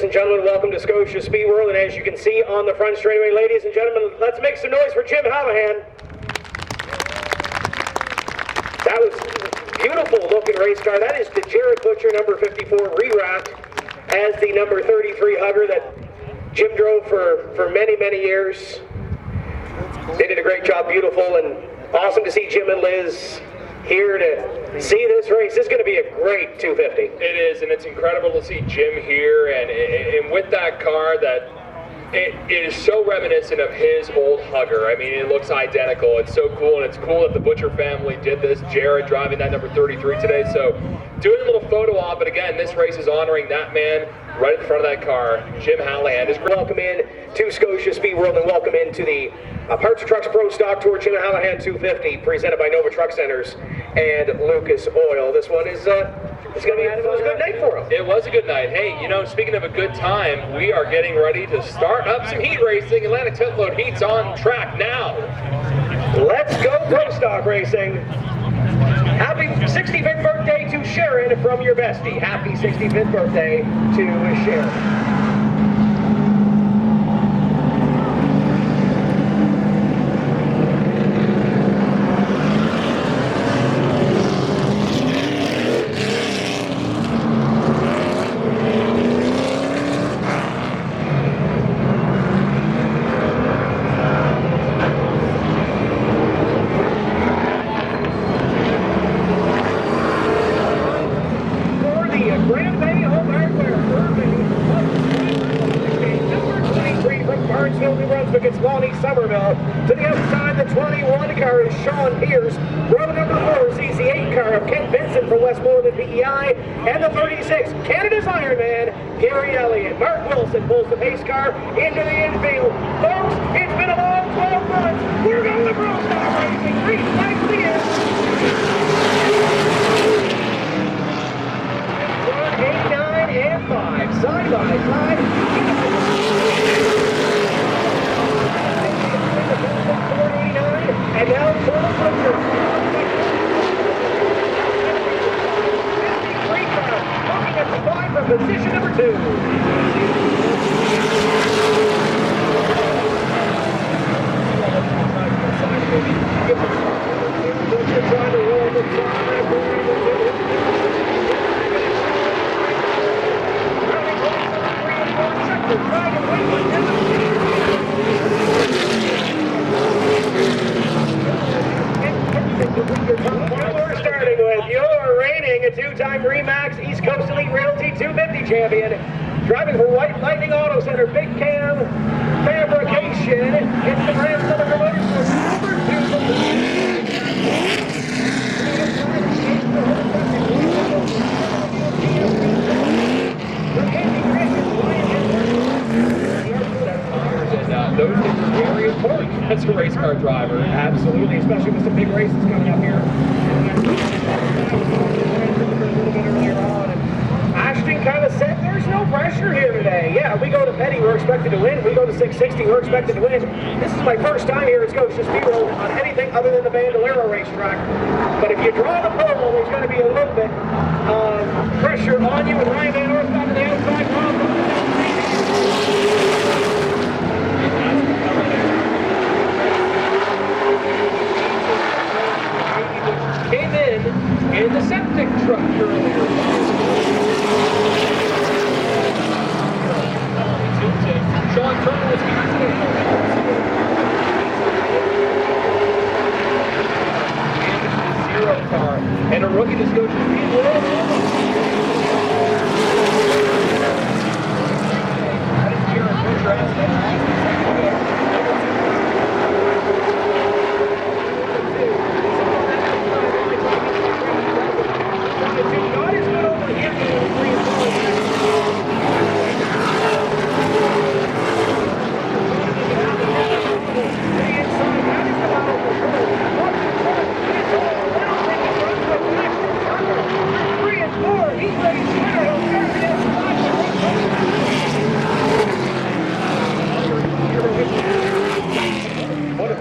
and gentlemen, welcome to Scotia Speedworld, and as you can see on the front straightaway, ladies and gentlemen, let's make some noise for Jim Hallahan. That was a beautiful looking race car. That is the Jarrett Butcher number 54 re-wrapped as the number 33 Hugger that Jim drove for many, many years. They did a great job, beautiful, and awesome to see Jim and Liz here to see this race. This is going to be a great 250. It is, and it's incredible to see Jim here, and with that car that it is so reminiscent of his old Hugger. I mean, it looks identical. It's so cool, and it's cool that the Butcher family did this. Jarrett driving that number 33 today, so doing a little photo op, but again, this race is honoring that man right in front of that car, Jim Hallahan. Welcome in to Scotia Speedworld, and welcome into the Parts of Trucks Pro Stock Tour Jim Hallahan 250, presented by Nova Truck Centers and Lucas Oil. This one is it's going to be a good night for him. It was a good night. Hey, you know, speaking of a good time, we are getting ready to start up some heat racing. Atlantic Tiltload heat's on track now. Let's go Pro Stock Racing. Happy 65th birthday to Sharon from your bestie. Happy 65th birthday to Sharon. Against Lonnie, Sommerville. To the outside, the 21 car is Sean Pierce. Row number 4 sees the 8 car of Ken Benson from Westmoreland PEI. And the 36, Canada's Ironman, Gary Elliott. Mark Wilson pulls the pace car into the infield. Folks, it's been a long 12 months. We're going to Pro Stock Racing. Green flag to the end. 8, 9, and 5. Side by side. And now for the Butcher. 53 car, looking at the 5 from position number 2. Butcher trying to roll the side. Trying to win with What we're starting with, your reigning a 2-time Remax East Coast Elite Realty 250 champion, driving for White Lightning Auto Center, Big Cam Fabrication. It's the brand Sommerville Motorsports number 2. Those things are very important as a race car driver. Absolutely, especially with some big races coming up here. Ashton kind of said there's no pressure here today. Yeah, we go to Petty, we're expected to win. We go to 660, we're expected to win. This is my first time here at Scotia Speedworld on anything other than the Bandolero racetrack. But if you draw the pole, there's going to be a little bit of pressure on you. And Ryan Van Orst back to the outside. Came in the septic truck earlier. Sean Turner was here today. And the 0 car. And a rookie to Scotia Speedworld.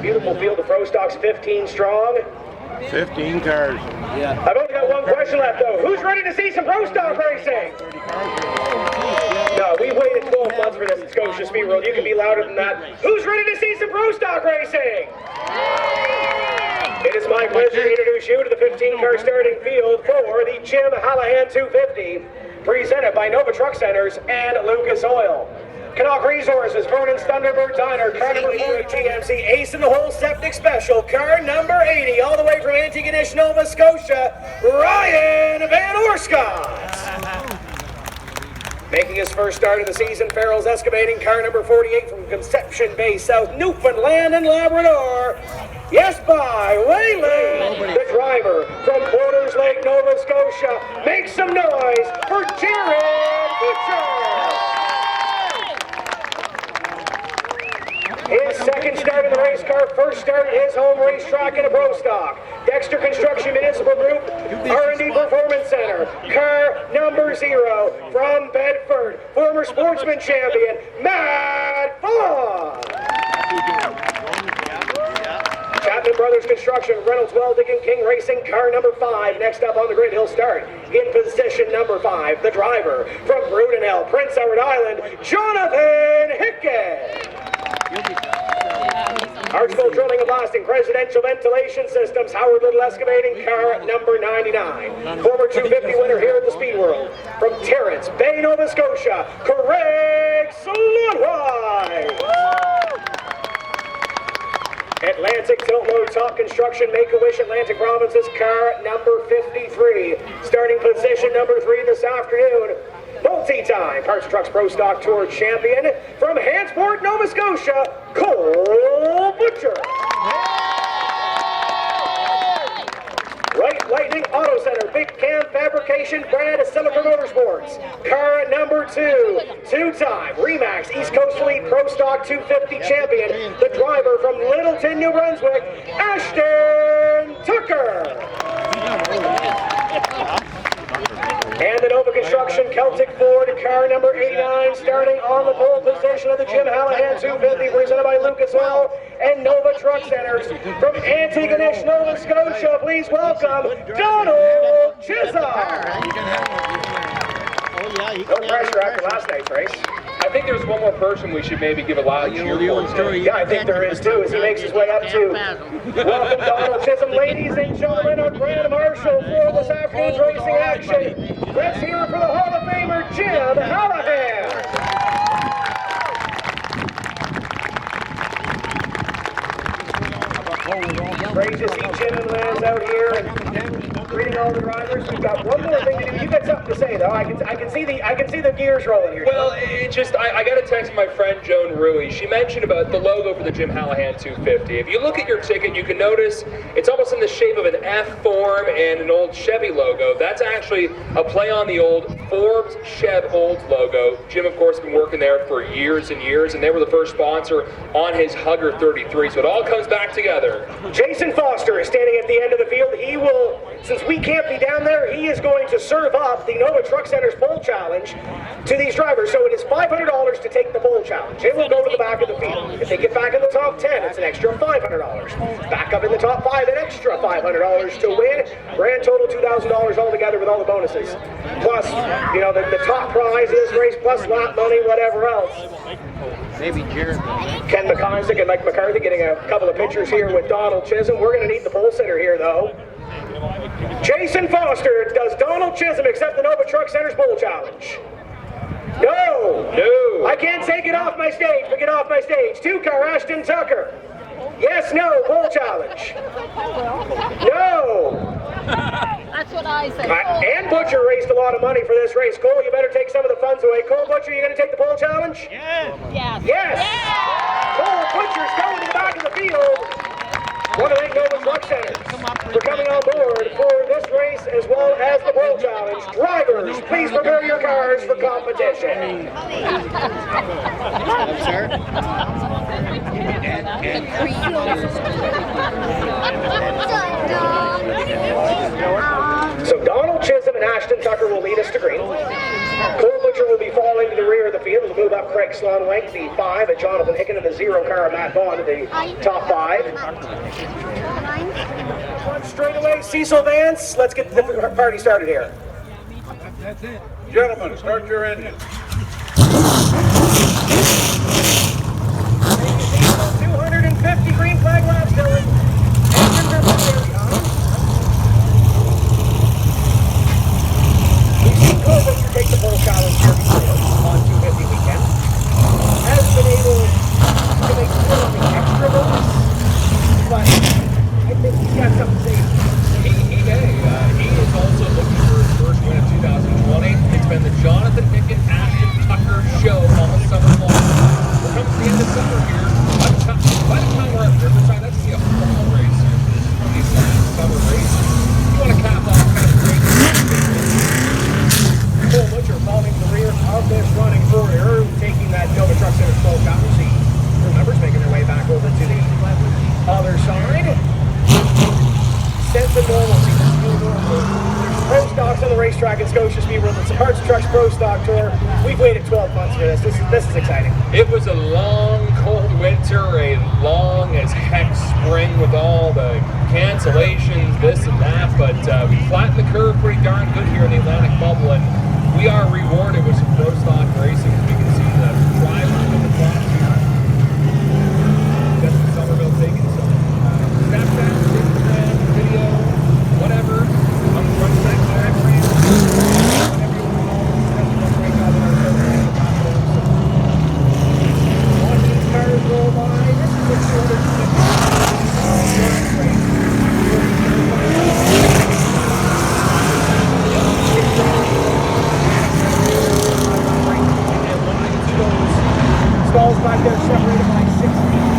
Beautiful field of Pro Stocks, 15 strong. 15 cars. Yeah. I've only got one question left though. Who's ready to see some Pro Stock racing? No, we waited 12 months for this at Scotia Speedworld. You can be louder than that. Who's ready to see some pro stock racing? It is my pleasure to introduce you to the 15-car starting field for the Jim Hallahan 250, presented by Nova Truck Centers and Lucas Oil. Canuck Resources, Vernon's Thunderbird Diner, car number 4 TMC, Ace in the Hole Septic Special, car number 80, all the way from Antigonish, Nova Scotia, Ryan Van Orscott. Making his first start of the season, Farrell's excavating, car number 48 from Conception Bay, South Newfoundland and Labrador. Yes, by Wayland, the driver from Porters Lake, Nova Scotia. Make some noise for Jarrett Butcher. His second start in the race car, first start at his home racetrack in a pro stock. Dexter Construction Municipal Group, R&D Performance Center, car number 0 from Bedford, former sportsman champion, Matt Fawn. Chapman Brothers Construction, Reynolds Welding and King Racing, car number 5. Next up on the grid, he'll start in position number 5. The driver from Brudenell, Prince Edward Island, Jonathan Hicken. Archville Drilling and Blasting, Presidential Ventilation Systems, Howard Little Excavating, car number 99. Former 250 winner here at the Speedworld. From Terrence Bay, Nova Scotia, Craig Slotwhite. Atlantic Tiltload Top Construction, Make-A-Wish Atlantic Provinces, car number 53. Starting position number 3 this afternoon. Multi-time Parts Trucks Pro Stock Tour champion from Hantsport, Nova Scotia, Cole Butcher. Right Lightning Auto Center, Big Cam Fabrication, brand of Silica Motorsports. Car number 2, two-time Remax East Coast Fleet Pro Stock 250 champion, the driver from Littleton, New Brunswick, Ashton Tucker. And the Nova Construction Celtic Ford, car number 89, starting on the pole position of the Jim Hallahan 250, presented by Lucas Oil and Nova Truck Centers. From Antigonish, Nova Scotia, please welcome Donald Chisholm. No pressure after last night's race. I think there's one more person we should maybe give a loud cheer for. Yeah, I think there is too, as he makes his way up to. Welcome Donald Chisholm, ladies and gentlemen, our Grand Marshal for this afternoon's racing action. Let's hear it for the Hall of Famer, Jim Hallahan. Great to see Jim and Lance out here and greeting all the drivers. We've got one more thing to do. You got something to say though. I can see the gears rolling here. Well, it just I got a text from my friend Joan Rui. She mentioned about the logo for the Jim Hallahan 250. If you look at your ticket, you can notice it's almost in the shape of an F form and an old Chevy logo. That's actually a play on the old Forbes Chev Olds logo. Jim, of course, has been working there for years and years, and they were the first sponsor on his Hugger 33. So it all comes back together. Jason Foster is standing at the end of the field. He will, since we can't be down there, he is going to serve up the Nova Truck Center's pole challenge to these drivers. So it is $500 to take the pole challenge. It will go to the back of the field. If they get back in the top 10, it's an extra $500. Back up in the top 5, an extra $500 to win. Grand total $2,000 altogether with all the bonuses. Plus, you know, the top prize of this race, plus lot money, whatever else. Maybe Jarrett. Ken McConsick and Mike McCarthy getting a couple of pictures here with Donald Chisholm. We're going to need the pole sitter here, though. Jason Foster, does Donald Chisholm accept the Nova Truck Center's pole challenge? No. No. I can't take it off my stage, but get off my stage. 2-car Ashton Tucker. Yes, no, pole challenge. No. That's what I said. And Butcher raised a lot of money for this race. Cole, you better take some of the funds away. Cole Butcher, you going to take the pole challenge? Yes. Yes. Cole Butcher's going to the back of the field. Want to thank Nova Truck Centers for coming on board for this race as well as the pole challenge. Drivers, please prepare your cars for competition. So Donald Chisholm and Ashton Tucker will lead us to green. Cole Butcher will be falling to the rear of the field. He'll move up Craig Slonwank, the 5, and Jonathan Hicken in the 0-car, Matt Vaughn in the top 5. Straight away, Cecil Vance. Let's get the party started here. Gentlemen, start your engine. 250 green flag laps, Dylan. Engines are very high. We've seen Cobra take the pole challenge here before on 250 weekend. Has been able to make some of the extra moves, but I think he's got something to say. He is also looking for his first win of 2020. It's been the Jonathan Hicken, Ashton Tucker show all summer long. We're coming to the end of summer here. By the time we're at Riverside, that's the fall race here. This is one of these last summer races. You want to cap off kind of great. Cole Butcher following the rear of this running Thru, taking that Nova Truck Center 12 got receipt. Numbers making their way back over to the other side. Sense of normalcy. Pro stocks on the racetrack at Scotia Speedworld. It's a Parts Trucks Pro Stock Tour. We've waited 12 months for this. This is exciting. It was a long, cold winter, a long as heck spring with all the cancellations, this and that, but we flattened the curve pretty darn good here in the Atlantic bubble, and we are rewarded with some pro stock racing. We can see the drivers in the top here. That's in Sommerville taking some Snapchat, Instagram, video, whatever. I'm running back there. Whatever you want to call it. That's break out in our program. Watch these cars roll by. This is a 250 race. Stalls back there separated by 6 feet.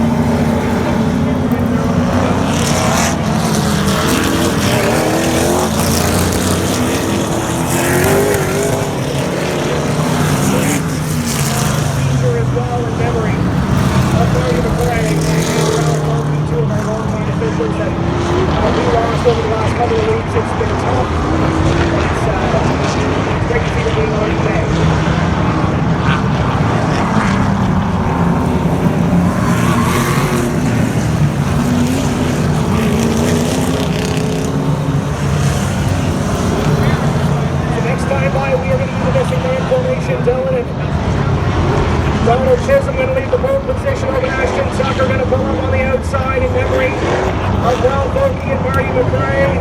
As well in memory of William McRae and Ralph Lonnie, two of our longtime officials that we lost over the last couple of weeks. It's been tough. It's great to see them being on today. Next time by, we are going to be the missing man formation, Dylan, and Donald Chisholm going to leave the pole position over Ashton Tucker, going to pull up on the outside in memory of Ralph Oakey and Marty McRae.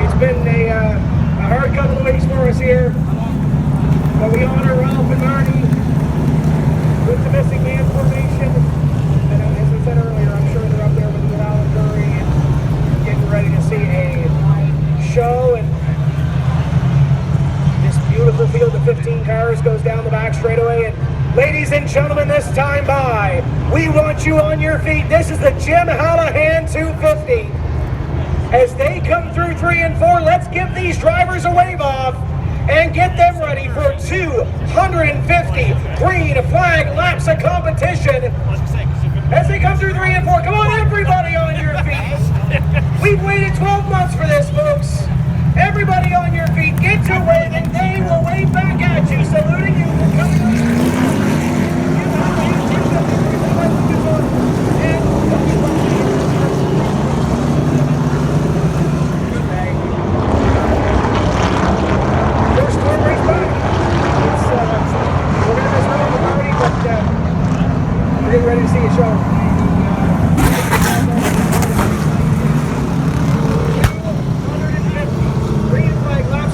It's been a hard couple of weeks for us here, but we honor Ralph and Marty with the missing man formation. And as I said earlier, I'm sure they're up there with Alan Curry and getting ready to see a show, and this beautiful field of 15 cars goes down the back straightaway. And ladies and gentlemen, this time by, we want you on your feet. This is the Jim Hallahan 250. As they come through 3 and 4, let's give these drivers a wave off and get them ready for 250 green flag laps of competition. As they come through 3 and 4, come on everybody on your feet. We've waited 12 months for this, folks. Everybody on your feet, get to wave, and they will wave back at you, saluting you for coming on. First one race back. We're going to miss out on the party, but we're getting ready to see a show.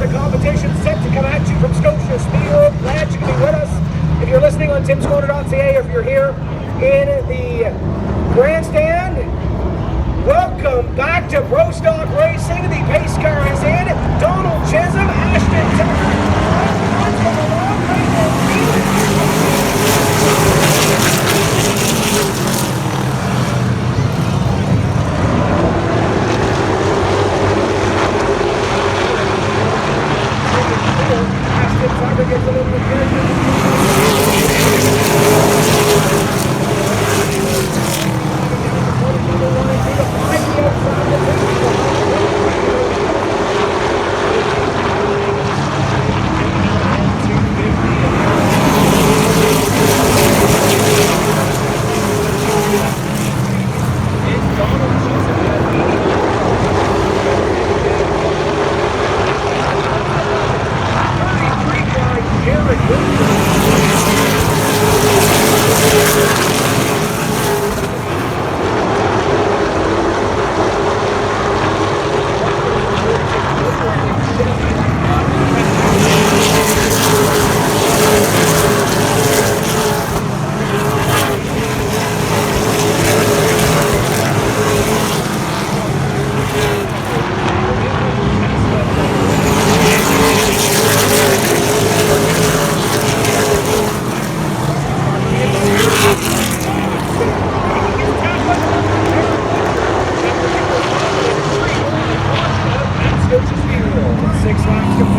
Competition set to come at you from Scotia Speedworld. Glad you can be with us. If you're listening on timscorner.ca, or if you're here in the grandstand, welcome back to Pro Stock Racing. The pace car is in. Donald Chisholm, Ashton Tucker, from the long range of Ashton Tucker gets a little bit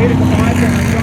straight at the 5 line.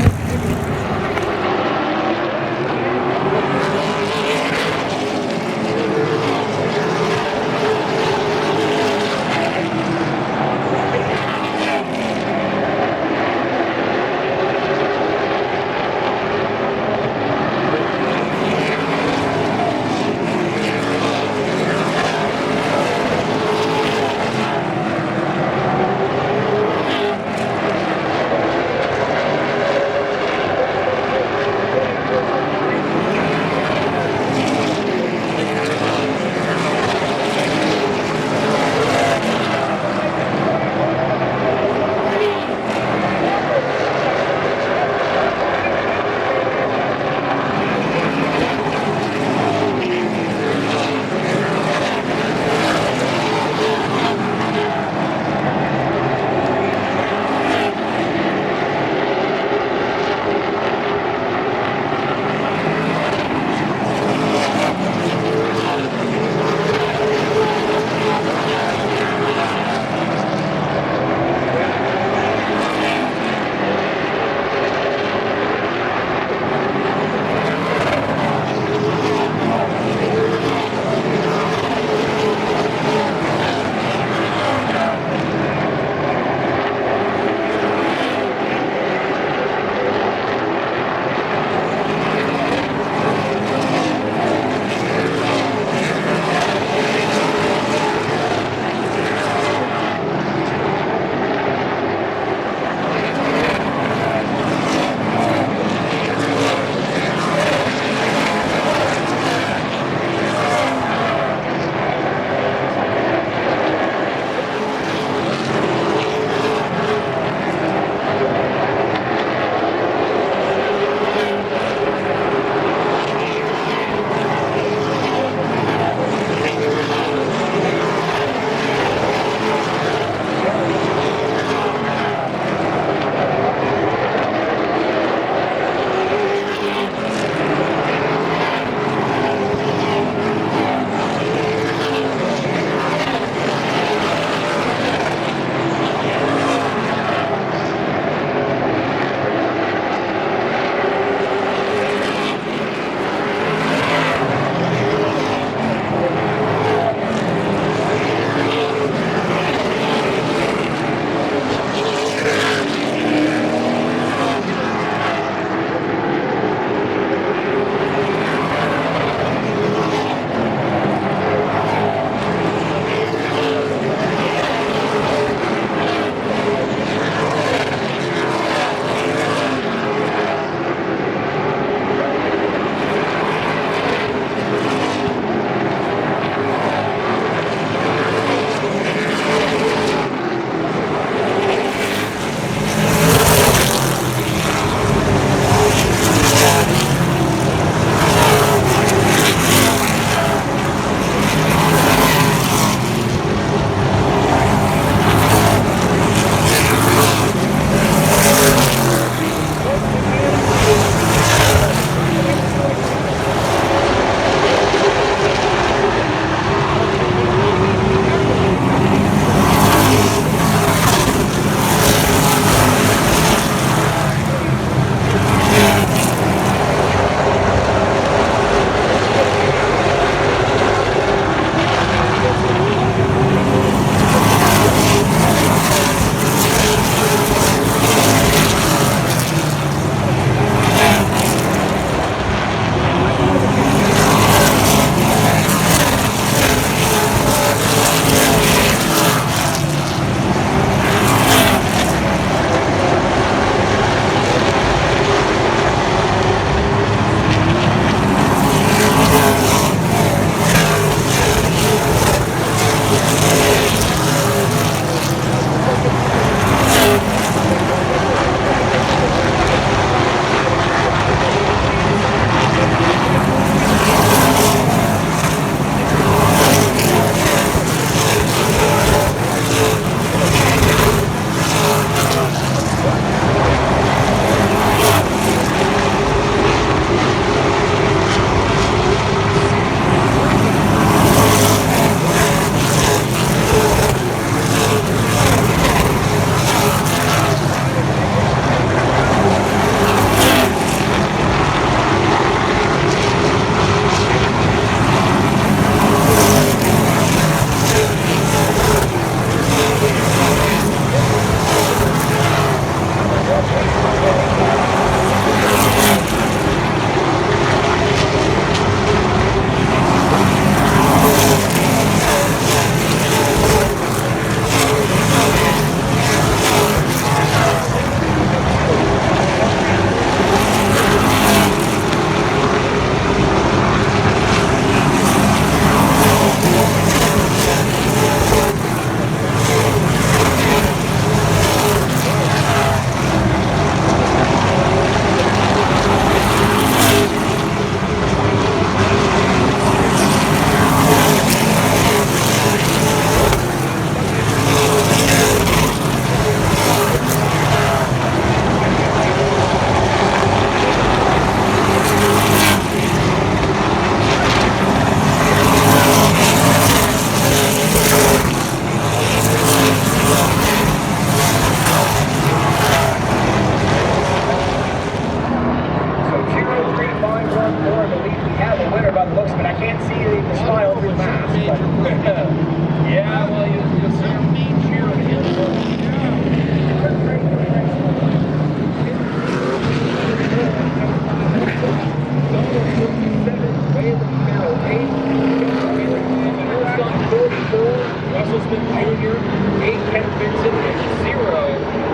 8 Ken Vincent, and 0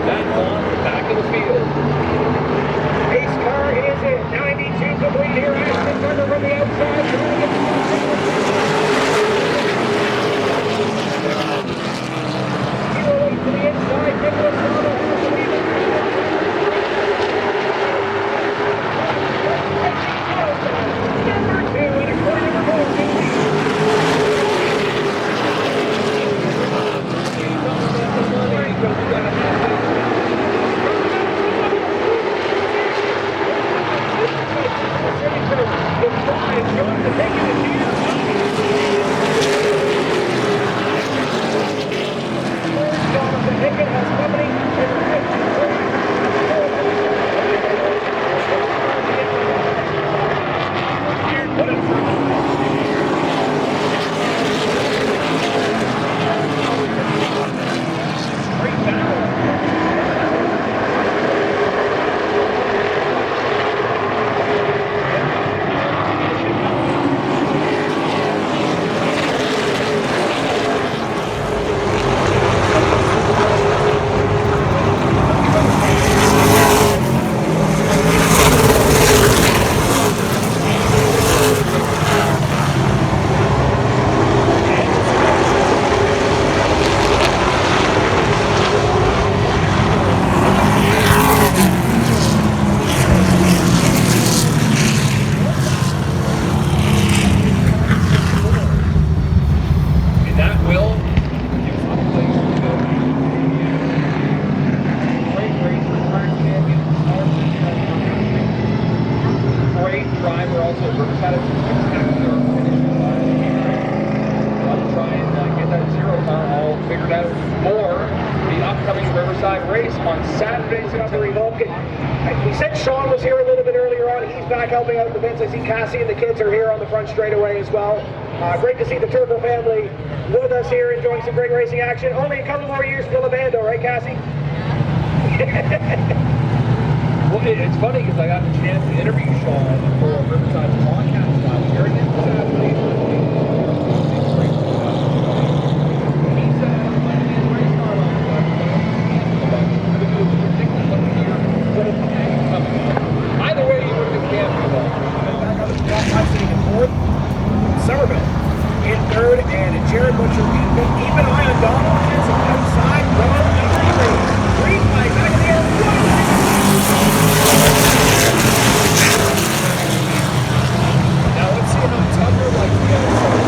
Matt Vaughn, back in the field. Pace car is at 92 complete here. Ashton Turner from the outside. Zero eight to the inside. Nicholas Naugle has the lead. Number 2 and a quarter number Hicken has company. Helping out the Vince. I see Cassie and the kids are here on the front straightaway as well. Great to see the Turbo family with us here enjoying some great racing action. Only a couple more years for Labando, right Cassie? Well, it's funny because I got the chance to interview Sean for Riverside's podcast last year. And sadly, either way, you would have been I'm sitting in fourth. Sommerville in third, and Jarrett Butcher in fifth. Keep an eye on Donald Jensen outside. Rob number 3. Green flag back in the air. Now let's see how Tucker likes the outside.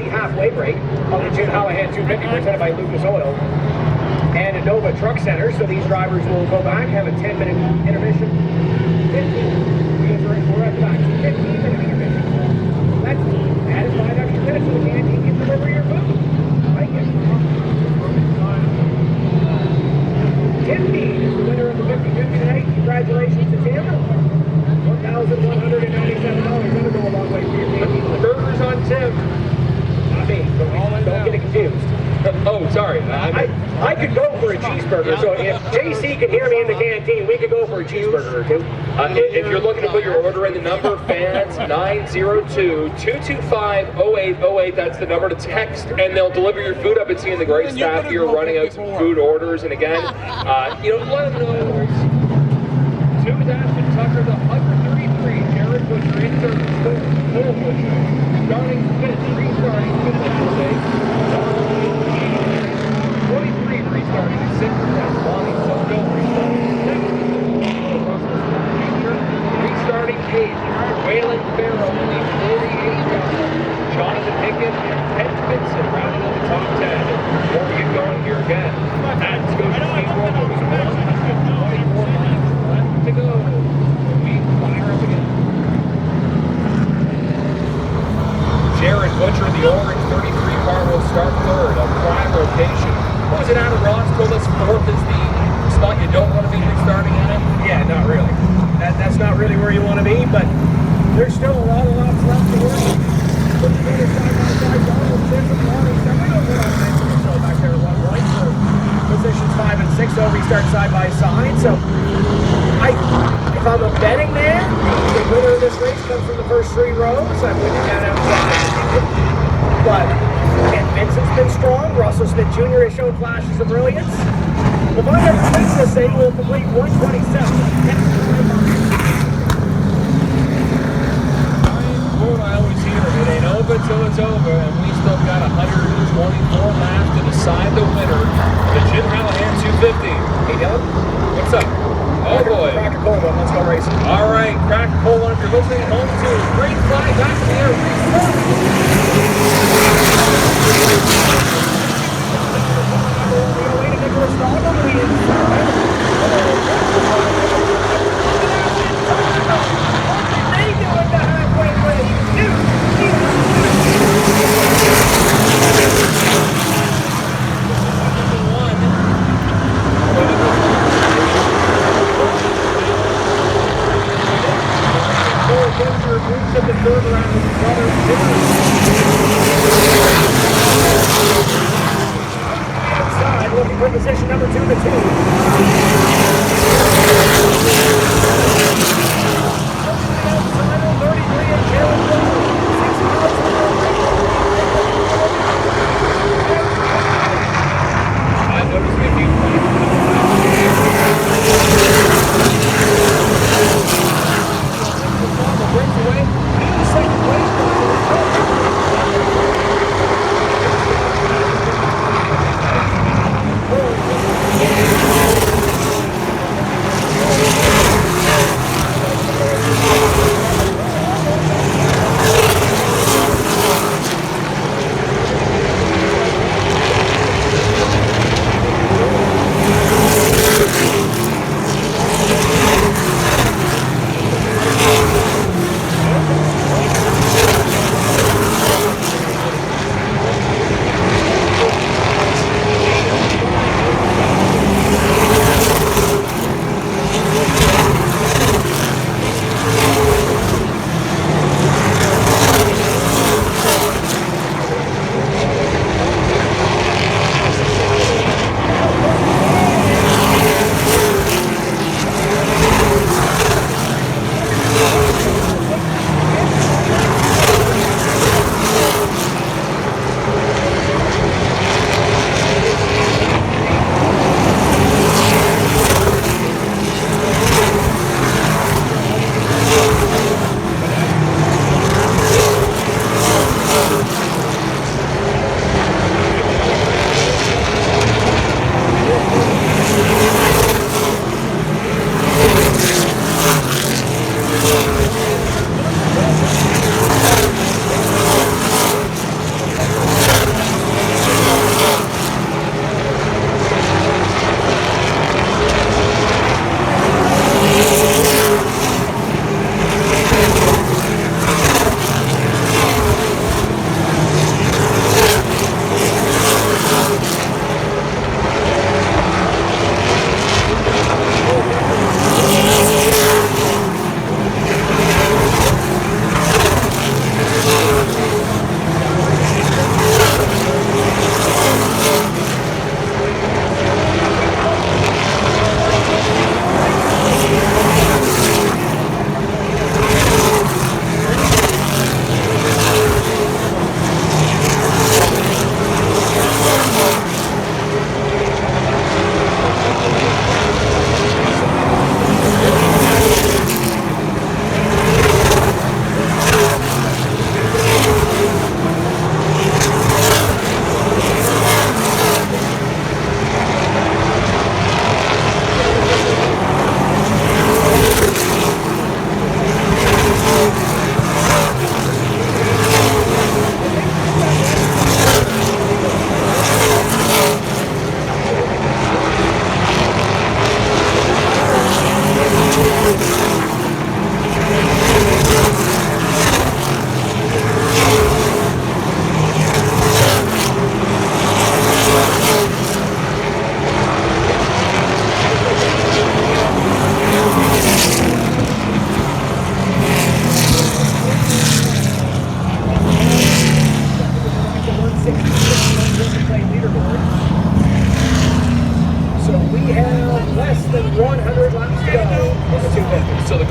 halfway break on the Jim Hallahan 250 presented by Lucas Oil and Nova Truck Center. So these drivers will go back, have a 10-minute intermission. 15. We're at the back. 15-minute intermission. That's added 5 extra Tim. Not me. Don't get it confused. Oh, sorry. I could go for a cheeseburger, so if JC can hear me in the canteen, we could go for a cheeseburger or two. If you're looking to put your order in, the number, fans, 902-225-0808. That's the number to text, and they'll deliver your food. I've been seeing the great staff here running out some food orders, and again, let them know. 2 is Ashton Tucker, the 133, Jarrett Butcher, insert full Butcher, starting 5th, restarting 5th, I should say. 23 restarting 6th, that's Lonnie, Sommerville restarting 7th. Russell Jr. restarting 8th. Waylon Farrow in the 48th car. Jonathan Hicken and Ted Vincent rounding out the top 10. Where are you going here again? At Scotia Speedworld, it was 124 laps left to go. We fire up again. Jarrett Butcher, the orange 33 car, will start 3rd, a prime rotation. What was it, Adam Ross told us 4th is the spot you don't want to be restarting in it? Yeah, not really. That's not really where you want to be, but there's still a lot of laps left to work. Put the finish side by side, Donald, Vincent, Lonnie, so back there at 1 point for positions 5 and 6. They'll restart side by side. So, if I'm a betting man, the winner of this race comes from the first 3 rows. I'm with you down outside. But Ken Vincent's been strong. Russell Smith Jr. has shown flashes of brilliance. If I ever fix this thing, we'll complete 127. I always hear it ain't over till it's over, and we still got 124 laps to decide the winner of the Jim Hallahan 250. Hey, Dylan. What's up? Oh boy. Crack a cold one. Let's go racing. All right, crack a cold one. If you're listening at home too, green flag back in the air. The third round with his brother,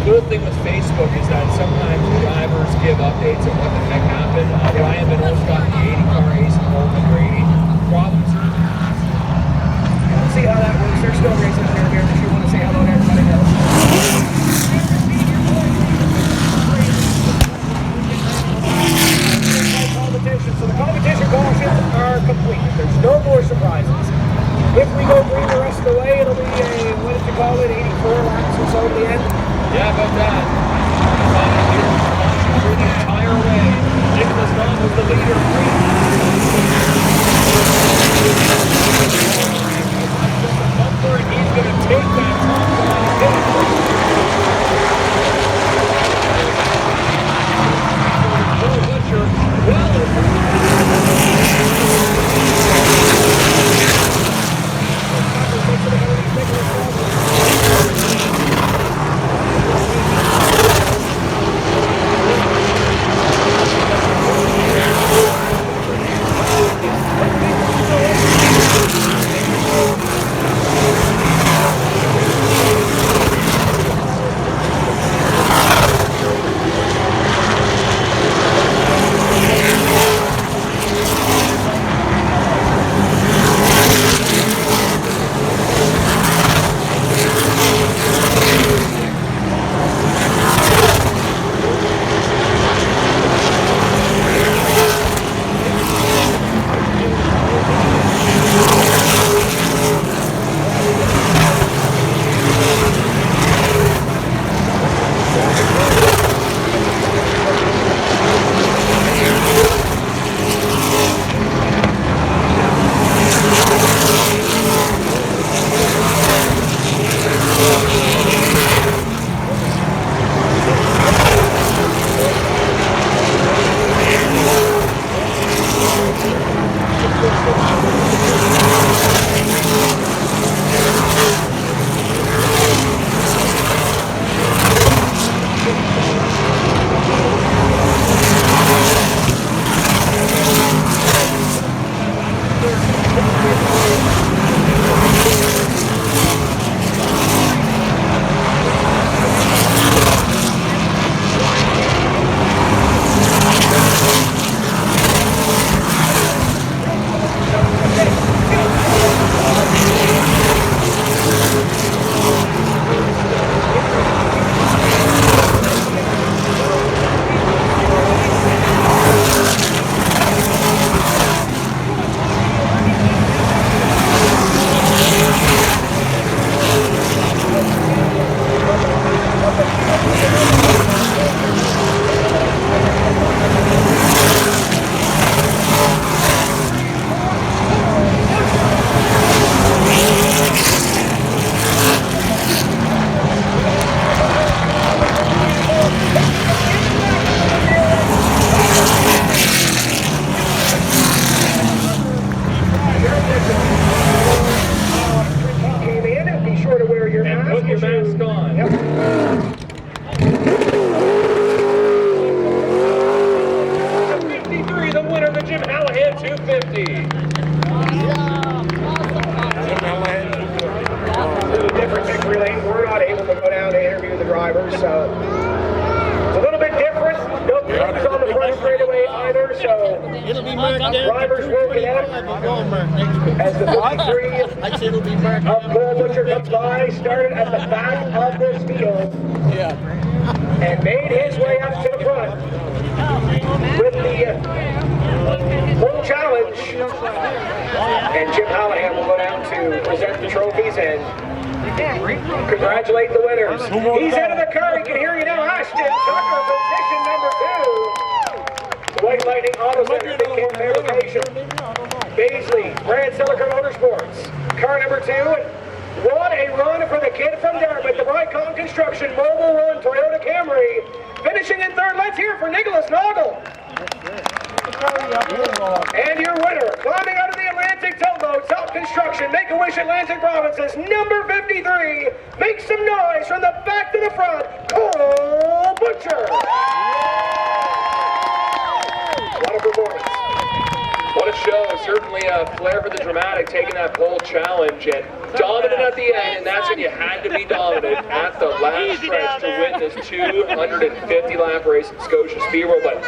cool thing with Facebook is that sometimes drivers give updates of what the heck happened. Ryan Benol's got the 80 car ace in Holman Grady. Problems. We'll see how that works. They're still racing there. If you want to say hello to everybody else. So the competition cautions are complete. There's no more surprises. If we go green the rest of the way, it'll be a, what did you call it, 84 laps or so at the end? Yeah, about that. Through the entire way. Nicholas Naugle was the leader. And he's going to take that top line. Jim Hallahan 250. A little different victory lane. We're not able to go down to interview the drivers, so it's a little bit different. No crews on the front straightaway either, so It'll be marked down. drivers will get out as the 53 I'd say it'll be marked of Bull Butcher comes by, started at the back of this field. Yeah. And made his way up to the front with the full challenge. And Jim Hallahan will go down to present the trophies and congratulate the winners. He's out of the car. He can hear you now. Ashton Tucker, position number 2. The White Lightning Auto Center, Big Camp Fabrication. Baisley, Brand Silicon Motorsports. Car number 2. What a run for the kid from Dartmouth, the Brycon Construction Mobile Run Toyota Camry. Finishing in third, let's hear it for Nicholas Naugle. And your winner, climbing out of the Atlantic Tiltload, South Construction, Make-A-Wish Atlantic Provinces, number 53. Make some noise from the back to the front, Bull Butcher. What a performance. What a show. Certainly a flair for the dramatic, taking that pole challenge. And dominant at the end, and that's when you had to be dominant at the last stretch to win this 250-lap race at Scotia Speedworld. But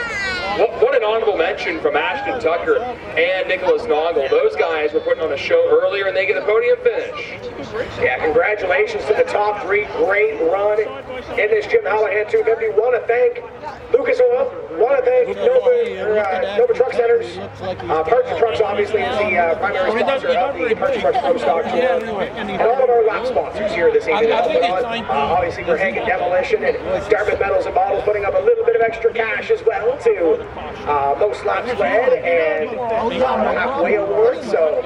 what an honorable mention from Ashton Tucker and Nicholas Naugle. Those guys were putting on a show earlier, and they get the podium finish. Yeah, congratulations to the top three. Great run in this Jim Hallahan 250. Want to thank Lucas Oil. Want to thank Nova Truck Centers. Parts and Trucks obviously is the primary sponsor of the Parts and Trucks Pro Stock Tour. And all of our lap sponsors here this evening. Obviously we're Hicken Demolition and Dartmouth Metals and Bottles putting up a little bit of extra cash as well to most laps led and halfway award. So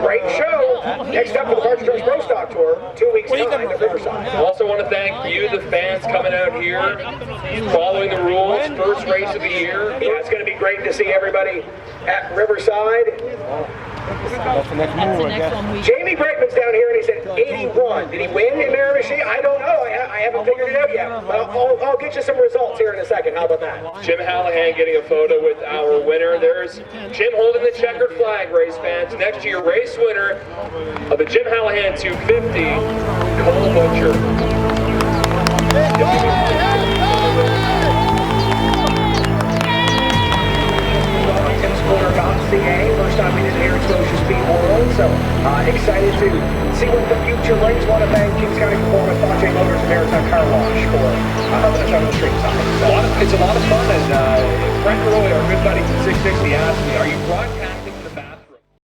great show. Next up for the Parts and Trucks Pro Stock Tour, 2 weeks time at Riverside. I also want to thank you, the fans, coming out here, following the rules, first race of the year. Yeah, it's going to be great to see everybody at Riverside. That's the next move, I guess. Jamie Brycon's down here and he said 81. Did he win in Miramichi? I don't know. I haven't figured it out yet. But I'll get you some results here in a second. How about that? Jim Hallahan getting a photo with our winner. There's Jim holding the checkered flag, race fans. Next to your race winner of the Jim Hallahan 250, Cole Butcher. CA. First time we did it here at Scotia Speedworld, so excited to see what the future brings. Want to thank Kings County Performance, Bocce Motors, and Maritime Car Wash for helping us on the street side. It's a lot of fun, and Frank Roy, our good buddy from 660, asked me, are you